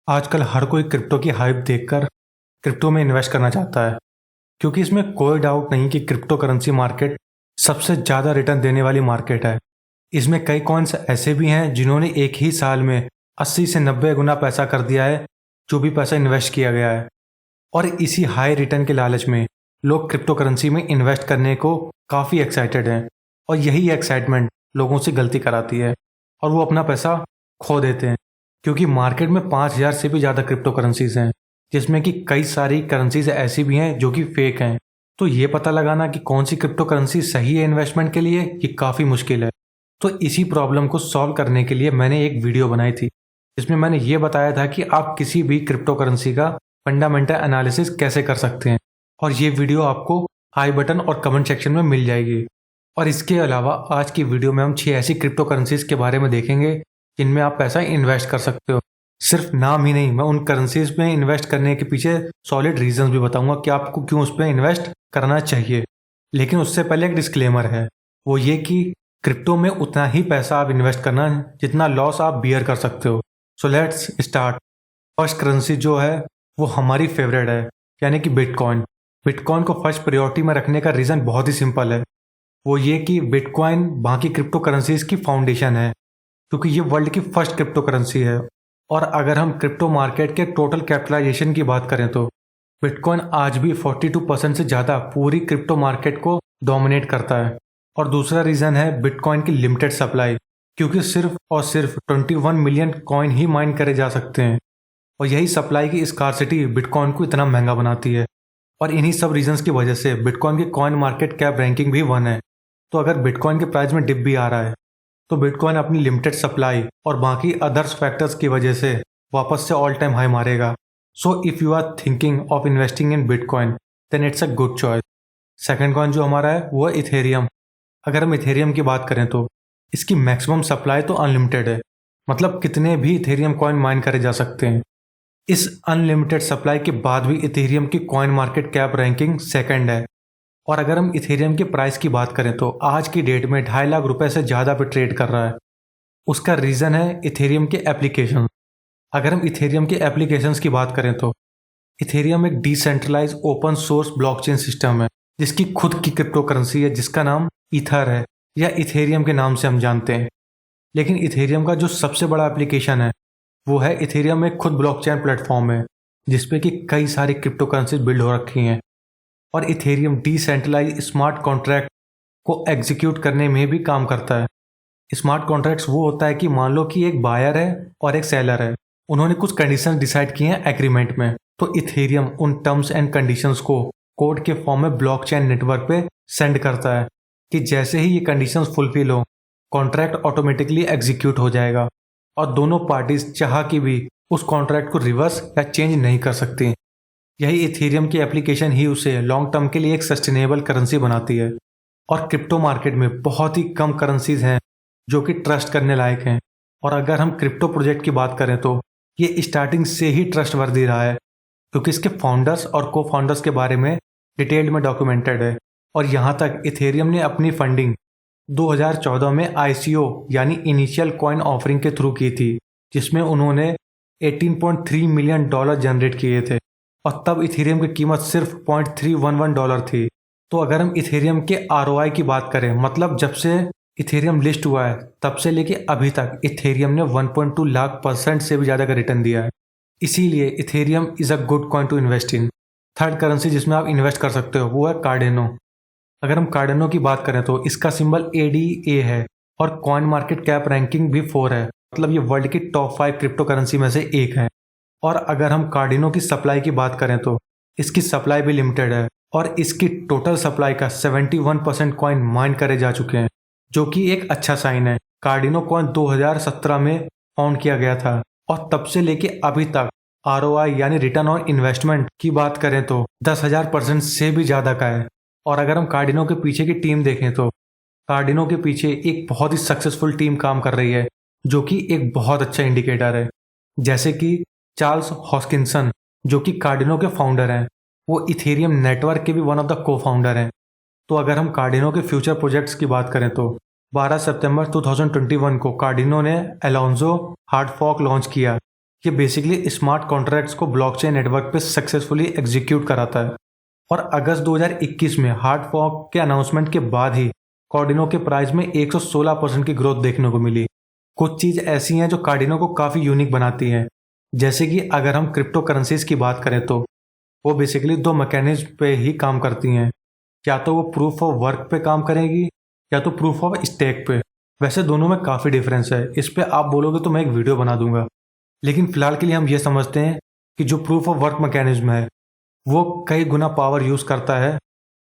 आजकल हर कोई क्रिप्टो की हाइप देखकर क्रिप्टो में इन्वेस्ट करना चाहता है, क्योंकि इसमें कोई डाउट नहीं कि क्रिप्टो करेंसी मार्केट सबसे ज़्यादा रिटर्न देने वाली मार्केट है। इसमें कई कॉइन्स ऐसे भी हैं जिन्होंने एक ही साल में 80 से 90 गुना पैसा कर दिया है जो भी पैसा इन्वेस्ट किया गया है। और इसी हाई रिटर्न के लालच में लोग क्रिप्टो करेंसी में इन्वेस्ट करने को काफ़ी एक्साइटेड हैं, और यही एक्साइटमेंट लोगों से गलती कराती है और वो अपना पैसा खो देते हैं। क्योंकि मार्केट में 5000 से भी ज़्यादा क्रिप्टो करेंसीज हैं, जिसमें कि कई सारी करेंसीज ऐसी भी हैं जो कि फेक हैं। तो ये पता लगाना कि कौन सी क्रिप्टो करेंसी सही है इन्वेस्टमेंट के लिए, ये काफ़ी मुश्किल है। तो इसी प्रॉब्लम को सॉल्व करने के लिए मैंने एक वीडियो बनाई थी, जिसमें मैंने ये बताया था कि आप किसी भी क्रिप्टो करेंसी का फंडामेंटल एनालिसिस कैसे कर सकते हैं। और ये वीडियो आपको आई बटन और कमेंट सेक्शन में मिल जाएगी। और इसके अलावा आज की वीडियो में हम 6 ऐसी क्रिप्टो करेंसीज के बारे में देखेंगे जिनमें आप पैसा इन्वेस्ट कर सकते हो। सिर्फ नाम ही नहीं, मैं उन करेंसीज में इन्वेस्ट करने के पीछे सॉलिड रीजंस भी बताऊंगा कि आपको क्यों उस पर इन्वेस्ट करना चाहिए। लेकिन उससे पहले एक डिस्क्लेमर है, वो ये कि क्रिप्टो में उतना ही पैसा आप इन्वेस्ट करना जितना लॉस आप बियर कर सकते हो। So let's start. First currency जो है वो हमारी फेवरेट है, यानी कि बिटकॉइन। बिटकॉइन को फर्स्ट प्रायोरिटी में रखने का रीज़न बहुत ही सिंपल है, वो ये कि बिटकॉइन बाकी क्रिप्टो करेंसीज की फाउंडेशन है, क्योंकि ये वर्ल्ड की फर्स्ट क्रिप्टो करेंसी है। और अगर हम क्रिप्टो मार्केट के टोटल कैपिटलाइजेशन की बात करें तो बिटकॉइन आज भी 42% से ज़्यादा पूरी क्रिप्टो मार्केट को डोमिनेट करता है। और दूसरा रीज़न है बिटकॉइन की लिमिटेड सप्लाई, क्योंकि सिर्फ और सिर्फ 21 मिलियन कॉइन ही माइन करे जा सकते हैं। और यही सप्लाई की स्कार्सिटी बिटकॉइन को इतना महंगा बनाती है। और इन्हीं सब रीजंस की वजह से बिटकॉइन की कॉइन मार्केट कैप रैंकिंग भी 1 है। तो अगर बिटकॉइन के प्राइस में डिप भी आ रहा है तो बिटकॉइन अपनी लिमिटेड सप्लाई और बाकी अदर्स फैक्टर्स की वजह से वापस से ऑल टाइम हाई मारेगा। So if you are thinking of investing in bitcoin then it's a good choice. Second coin जो हमारा है वो है इथेरियम। अगर हम इथेरियम की बात करें तो इसकी मैक्सिमम सप्लाई तो अनलिमिटेड है, मतलब कितने भी इथेरियम कॉइन माइन करे जा सकते हैं। इस अनलिमिटेड सप्लाई के बाद भी इथेरियम की coin market cap ranking second है। और अगर हम इथेरियम के प्राइस की बात करें तो आज की डेट में 2.5 लाख रुपए से ज़्यादा पे ट्रेड कर रहा है। उसका रीज़न है इथेरियम के एप्लीकेशन। अगर हम इथेरियम के एप्लीकेशंस की बात करें तो इथेरियम एक decentralize open source blockchain system है, जिसकी खुद की क्रिप्टो करेंसी है जिसका नाम ईथर है, या इथेरियम के नाम से हम जानते हैं। लेकिन इथेरियम का जो सबसे बड़ा एप्लीकेशन है वो है इथेरियम एक खुद ब्लॉकचेन प्लेटफॉर्म है, जिसपे कि कई सारी क्रिप्टो करेंसी बिल्ड हो रखी हैं। और इथेरियम डिसेंट्रलाइज स्मार्ट कॉन्ट्रैक्ट को एग्जीक्यूट करने में भी काम करता है। स्मार्ट कॉन्ट्रैक्ट्स वो होता है कि मान लो कि एक बायर है और एक सेलर है, उन्होंने कुछ कंडीशंस डिसाइड किए हैं एग्रीमेंट में, तो इथेरियम उन टर्म्स एंड कंडीशंस को कोड के फॉर्म में ब्लॉकचेन नेटवर्क पे सेंड करता है कि जैसे ही ये कंडीशंस फुलफिल हो कॉन्ट्रैक्ट ऑटोमेटिकली एग्जीक्यूट हो जाएगा, और दोनों पार्टीज चाह के भी उस कॉन्ट्रैक्ट को रिवर्स या चेंज नहीं कर सकती। यही इथेरियम की एप्लीकेशन ही उसे लॉन्ग टर्म के लिए एक सस्टेनेबल करेंसी बनाती है। और क्रिप्टो मार्केट में बहुत ही कम करेंसीज हैं जो कि ट्रस्ट करने लायक हैं। और अगर हम क्रिप्टो प्रोजेक्ट की बात करें तो ये स्टार्टिंग से ही ट्रस्टवर्दी रहा है, क्योंकि इसके फाउंडर्स और को फाउंडर्स के बारे में डिटेल्ड में डॉक्यूमेंटेड है। और यहाँ तक इथेरियम ने अपनी फंडिंग 2014 में ICO यानी इनिशियल कॉइन ऑफरिंग के थ्रू की थी, जिसमें उन्होंने $18.3 मिलियन जनरेट किए थे। और तब इथेरियम की कीमत सिर्फ $0.311 थी। तो अगर हम इथेरियम के ROI की बात करें, मतलब जब से इथेरियम लिस्ट हुआ है तब से लेके अभी तक इथेरियम ने 1.2 लाख % से भी ज़्यादा का रिटर्न दिया है। इसीलिए Ethereum is a good coin to invest in. Third currency जिसमें आप इन्वेस्ट कर सकते हो वो है कार्डेनो। अगर हम कार्डेनो की बात करें तो इसका सिंबल ADA है और कॉइन मार्केट कैप रैंकिंग भी 4 है, मतलब ये वर्ल्ड की टॉप 5 क्रिप्टो करेंसी में से एक है। और अगर हम कार्डिनो की सप्लाई की बात करें तो इसकी सप्लाई भी लिमिटेड है, और इसकी टोटल सप्लाई का 71% कॉइन माइन करे जा चुके हैं, जो कि एक अच्छा साइन है। कार्डिनो कॉइन 2017 में फाउंड किया गया था, और तब से लेके अभी तक ROI यानी रिटर्न ऑन इन्वेस्टमेंट की बात करें तो 10,000% से भी ज़्यादा का है। और अगर हम कार्डिनो के पीछे की टीम देखें तो कार्डिनो के पीछे एक बहुत ही सक्सेसफुल टीम काम कर रही है, जो कि एक बहुत अच्छा इंडिकेटर है। जैसे कि चार्ल्स हॉस्किंसन, जो कि कार्डिनो के फाउंडर हैं, वो इथेरियम नेटवर्क के भी वन ऑफ द को फाउंडर हैं। तो अगर हम कार्डिनो के फ्यूचर प्रोजेक्ट्स की बात करें तो 12 सितंबर 2021 को कार्डिनो ने एलोंजो हार्ड फॉक लॉन्च किया, ये बेसिकली स्मार्ट कॉन्ट्रैक्ट्स को ब्लॉकचेन नेटवर्क पे सक्सेसफुली एग्जीक्यूट कराता है। और अगस्त 2021 में हार्ड फॉर्क के अनाउंसमेंट के बाद ही कार्डिनो के प्राइस में 116% की ग्रोथ देखने को मिली। कुछ चीज़ ऐसी हैं जो कार्डिनो को काफ़ी यूनिक बनाती हैं, जैसे कि अगर हम क्रिप्टो करेंसीज की बात करें तो वो बेसिकली दो मैकेनिज्म पे ही काम करती हैं। या तो वो प्रूफ ऑफ वर्क पे काम करेगी या तो प्रूफ ऑफ स्टेक पे। वैसे दोनों में काफ़ी डिफरेंस है, इस पे आप बोलोगे तो मैं एक वीडियो बना दूंगा। लेकिन फिलहाल के लिए हम ये समझते हैं कि जो प्रूफ ऑफ वर्क मैकेनिज्म है वो कई गुना पावर यूज़ करता है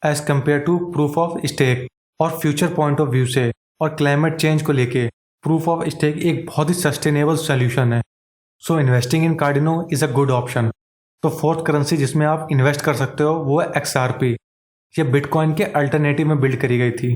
as compare to proof of stake. और फ्यूचर पॉइंट ऑफ व्यू से और क्लाइमेट चेंज को लेके प्रूफ ऑफ स्टेक एक बहुत ही सस्टेनेबल सोल्यूशन है। So investing in Cardano is a good option. तो फोर्थ करेंसी जिसमें आप इन्वेस्ट कर सकते हो वो है XRP। ये बिटकॉइन के अल्टरनेटिव में बिल्ड करी गई थी।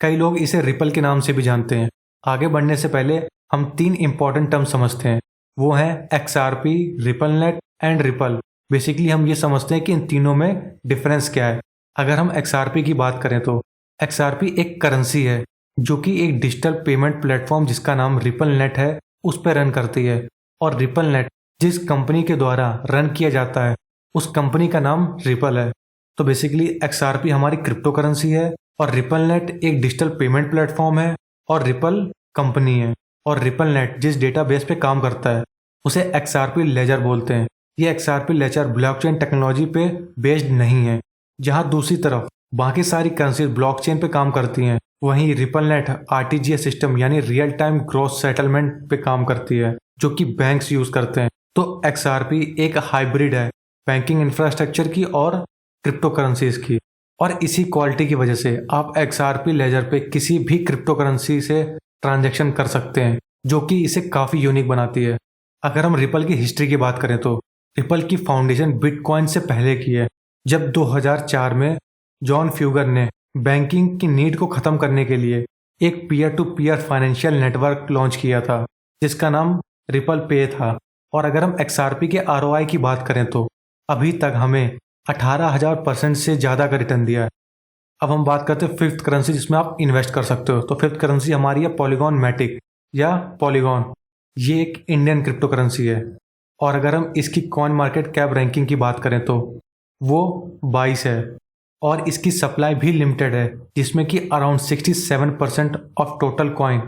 कई लोग इसे रिपल के नाम से भी जानते हैं। आगे बढ़ने से पहले हम 3 इंपॉर्टेंट टर्म समझते हैं, वो हैं XRP, रिपलनेट एंड रिपल। बेसिकली हम ये समझते हैं कि इन तीनों में डिफरेंस क्या है। अगर हम XRP की बात करें तो XRP एक करेंसी है जो कि एक डिजिटल पेमेंट प्लेटफॉर्म जिसका नाम रिपलनेट है उस पर रन करती है। और रिपलनेट जिस कंपनी के द्वारा रन किया जाता है उस कंपनी का नाम रिपल है। तो बेसिकली XRP हमारी क्रिप्टो करेंसी है और रिपलनेट एक डिजिटल पेमेंट प्लेटफॉर्म है और रिपल कंपनी है। और रिपलनेट जिस डेटाबेस पे काम करता है उसे XRP लेजर बोलते हैं। ये XRP लेजर ब्लॉकचेन टेक्नोलॉजी पे बेस्ड नहीं है। जहाँ दूसरी तरफ बाकी सारी करेंसीज ब्लॉकचेन पे काम करती हैं, वहीं रिपलनेट RTGS सिस्टम यानी रियल टाइम ग्रॉस सेटलमेंट पे काम करती है जो कि बैंक्स यूज करते हैं। तो XRP एक हाइब्रिड है बैंकिंग इंफ्रास्ट्रक्चर की और क्रिप्टो करेंसीज की। और इसी क्वालिटी की वजह से आप XRP लेजर पे किसी भी क्रिप्टो करेंसी से ट्रांजैक्शन कर सकते हैं, जो कि इसे काफ़ी यूनिक बनाती है। अगर हम रिपल की हिस्ट्री की बात करें तो रिपल की फाउंडेशन बिटकॉइन से पहले की है, जब 2004 में जॉन फ्यूगर ने बैंकिंग की नीड को ख़त्म करने के लिए एक peer to peer financial network launch किया था जिसका नाम रिपल पे था। और अगर हम XRP के ROI की बात करें तो अभी तक हमें 18,000% से ज़्यादा का रिटर्न दिया है। अब हम बात करते हैं फिफ्थ करेंसी जिसमें आप इन्वेस्ट कर सकते हो। तो फिफ्थ करेंसी हमारी है पॉलीगॉन मैटिक या पॉलीगॉन। ये एक इंडियन क्रिप्टो करेंसी है और अगर हम इसकी कॉइन मार्केट कैप रैंकिंग की बात करें तो वो 22 है और इसकी सप्लाई भी लिमिटेड है, जिसमें कि around 67% of total coin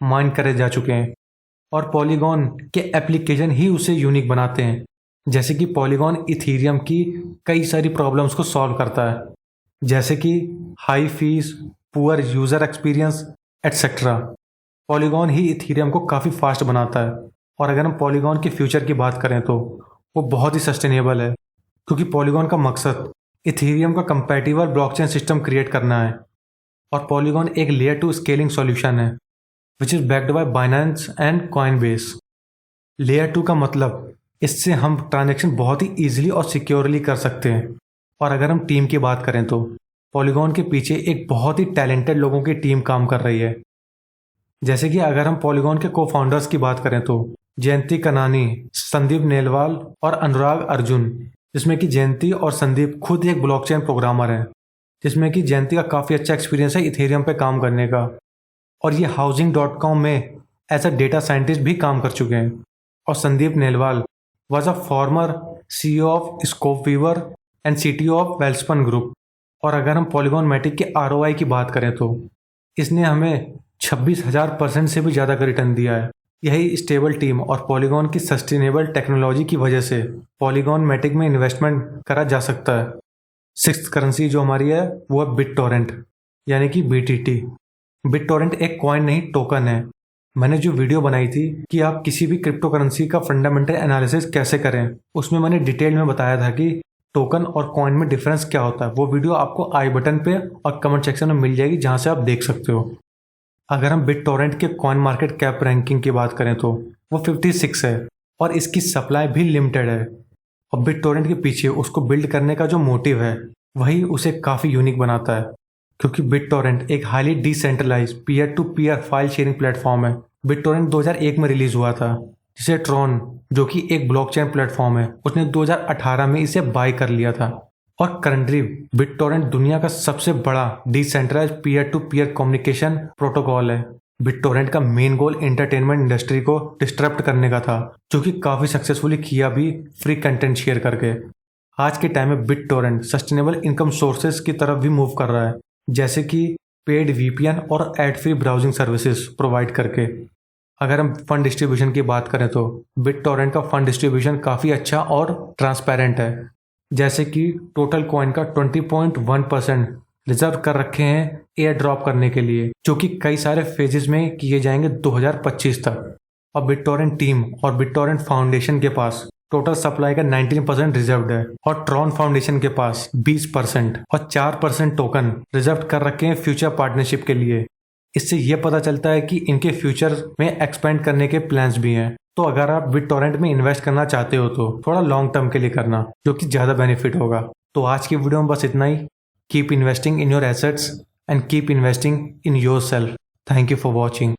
mine करे जा चुके हैं। और पॉलीगॉन के एप्लीकेशन ही उसे यूनिक बनाते हैं, जैसे कि पॉलीगॉन इथीरियम की कई सारी प्रॉब्लम्स को सॉल्व करता है, जैसे कि high fees, poor user experience etcetera. Polygon ही इथीरियम को काफ़ी फास्ट बनाता है। और अगर हम पॉलीगॉन के फ्यूचर की बात करें तो वो बहुत ही सस्टेनेबल है, क्योंकि पॉलीगॉन का मकसद इथीरियम का कंपैटिबल ब्लॉकचेन सिस्टम क्रिएट करना है। और पॉलीगॉन एक लेयर 2 स्केलिंग सॉल्यूशन है which is backed by Binance and Coinbase. Layer 2 का मतलब इससे हम ट्रांजैक्शन बहुत ही ईजिली और सिक्योरली कर सकते हैं। और अगर हम टीम की बात करें तो पॉलीगॉन के पीछे एक बहुत ही टैलेंटेड लोगों की टीम काम कर रही है। जैसे कि अगर हम पॉलीगॉन के को फाउंडर्स की बात करें तो जयंती कनानी, संदीप नेलवाल और अनुराग अर्जुन, जिसमें कि जयंती और संदीप खुद एक ब्लॉकचेन प्रोग्रामर हैं, जिसमें कि जयंती का काफ़ी अच्छा एक्सपीरियंस है इथेरियम पे काम करने का। और ये Housing.com में एज अ डेटा साइंटिस्ट भी काम कर चुके हैं। और Sandeep Nailwal was a former CEO of ScopeWeaver and CTO of Welspun group. और अगर हम पॉलीगॉन मैटिक के ROI की बात करें तो इसने हमें 26,000% से भी ज़्यादा का रिटर्न दिया है। यही स्टेबल टीम और पॉलीगॉन की सस्टेनेबल टेक्नोलॉजी की वजह से पॉलीगॉन मैटिक में इन्वेस्टमेंट करा जा सकता है। सिक्स्थ करेंसी जो हमारी है वो है बिटटोरेंट यानी कि BTT। बिटटोरेंट एक कॉइन नहीं, टोकन है। मैंने जो वीडियो बनाई थी कि आप किसी भी क्रिप्टो करेंसी का फंडामेंटल एनालिसिस कैसे करें, उसमें मैंने डिटेल में बताया था कि टोकन और कॉइन में डिफरेंस क्या होता है। वो वीडियो आपको आई बटन पे और कमेंट सेक्शन में मिल जाएगी, जहाँ से आप देख सकते हो। अगर हम बिटटोरेंट के कॉइन मार्केट कैप रैंकिंग की बात करें तो वो 56 है और इसकी सप्लाई भी लिमिटेड है। और बिटटोरेंट के पीछे उसको बिल्ड करने का जो मोटिव है वही उसे काफ़ी यूनिक बनाता है, क्योंकि बिटटोरेंट एक highly decentralize peer to peer file sharing platform है। बिटटोरेंट 2001 में रिलीज हुआ था, जिसे ट्रॉन जो कि एक ब्लॉकचेन प्लेटफॉर्म है उसने 2018 में इसे बाय कर लिया था। और करंटली बिटटोरेंट दुनिया का सबसे बड़ा decentralize peer to peer communication protocol है। BitTorrent का मेन गोल एंटरटेनमेंट इंडस्ट्री को डिस्टरप्ट करने का था, जो कि काफ़ी सक्सेसफुली किया भी फ्री कंटेंट शेयर करके। आज के टाइम में BitTorrent सस्टेनेबल इनकम सोर्सेज की तरफ भी मूव कर रहा है, जैसे कि पेड VPN और ad free browsing services provide करके। अगर हम फंड डिस्ट्रीब्यूशन की बात करें तो BitTorrent का फंड डिस्ट्रीब्यूशन काफ़ी अच्छा और ट्रांसपेरेंट है, जैसे कि टोटल कॉइन का 20.1% रिजर्व कर रखे हैं एयर ड्रॉप करने के लिए, जो कि कई सारे फेजेस में किए जाएंगे 2025 तक। और BitTorrent टीम और BitTorrent फाउंडेशन के पास टोटल सप्लाई का 19% रिजर्व्ड है, और ट्रॉन फाउंडेशन के पास 20% और 4% टोकन रिजर्व कर रखे हैं फ्यूचर पार्टनरशिप के लिए। इससे यह पता चलता है कि इनके फ्यूचर में एक्सपेंड करने के प्लान्स भी हैं। तो अगर आप BitTorrent में इन्वेस्ट करना चाहते हो तो थोड़ा लॉन्ग टर्म के लिए करना, जो कि ज़्यादा बेनिफिट होगा। तो आज की वीडियो में बस इतना ही। Keep investing in your assets and keep investing in yourself. Thank you for watching.